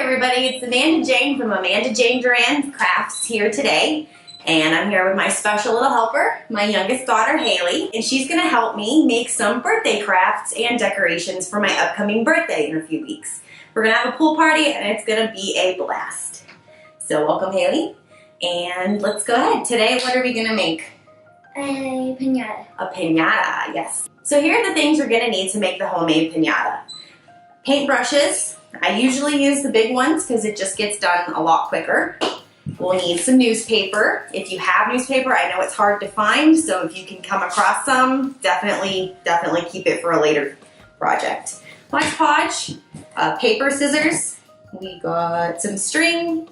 everybody, it's Amanda Jane from Amanda Jane Duran Crafts here today. And I'm here with my special little helper, my youngest daughter, Haley. And she's gonna help me make some birthday crafts and decorations for my upcoming birthday in a few weeks. We're gonna have a pool party and it's gonna be a blast. So welcome, Haley. And let's go ahead. Today, what are we gonna make? A piñata. A piñata, yes. So here are the things we're gonna need to make the homemade piñata. Paintbrushes. I usually use the big ones because it just gets done a lot quicker. We'll need some newspaper. If you have newspaper, I know it's hard to find, so if you can come across some, definitely keep it for a later project. Lunch Podge, paper scissors. We got some string,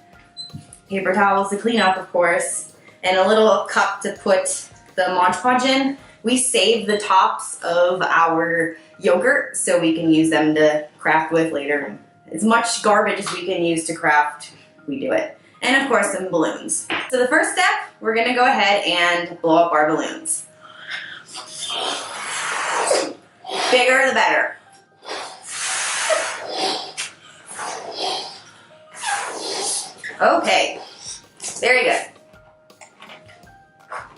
paper towels to clean up, of course, and a little cup to put the Mod Podge in. We save the tops of our yogurt so we can use them to craft with later. As much garbage as we can use to craft, we do it. And of course, some balloons. So the first step, we're gonna go ahead and blow up our balloons. Bigger the better. Okay, very good.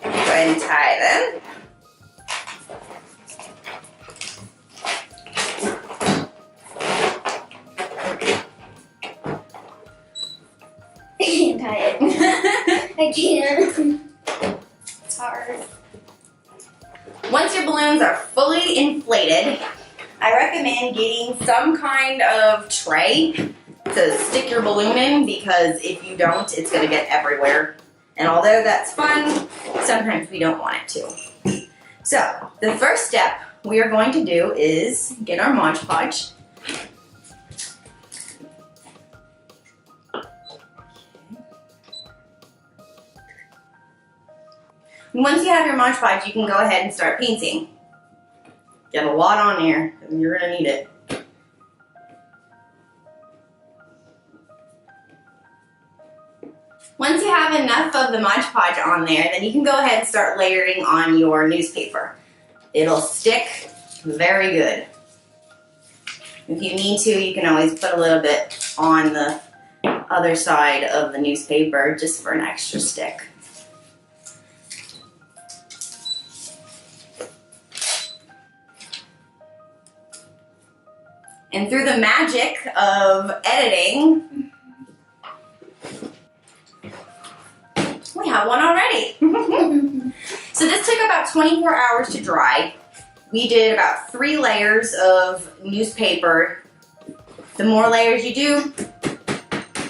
Go ahead and tie them. I can't tie it. I can't. It's hard. Once your balloons are fully inflated, I recommend getting some kind of tray to stick your balloon in, because if you don't, it's going to get everywhere. And although that's fun, sometimes we don't want it to. So, the first step we are going to do is get our Mod Podge. Once you have your Mod Podge, you can go ahead and start painting. Get a lot on there, and you're going to need it. Once you have enough of the Mod Podge on there, then you can go ahead and start layering on your newspaper. It'll stick very good. If you need to, you can always put a little bit on the other side of the newspaper just for an extra stick. And through the magic of editing, we have one already. So this took about 24 hours to dry. We did about 3 layers of newspaper. The more layers you do,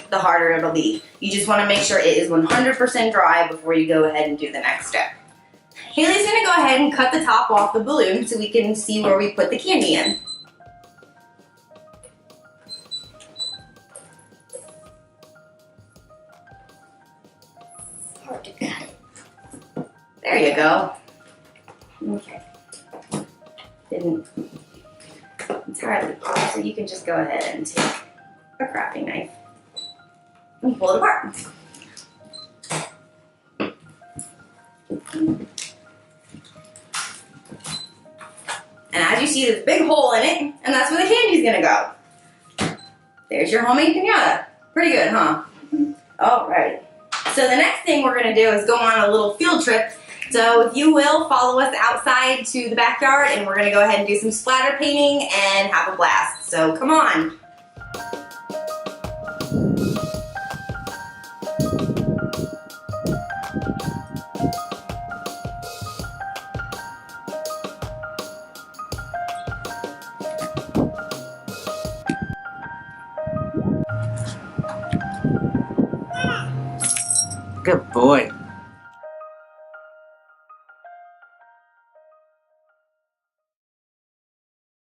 the harder it'll be. You just want to make sure it is 100% dry before you go ahead and do the next step. Haley's going to go ahead and cut the top off the balloon so we can see where we put the candy in. Hard to cut it. There you go. Okay. Didn't entirely pop, so you can just go ahead and take a crafting knife and pull it apart. And as you see, there's a big hole in it, and that's where the candy's gonna go. There's your homemade piñata. Pretty good, huh? Alright. So the next thing we're going to do is go on a little field trip. So if you will, follow us outside to the backyard, and we're going to go ahead and do some splatter painting and have a blast. So come on. Good boy.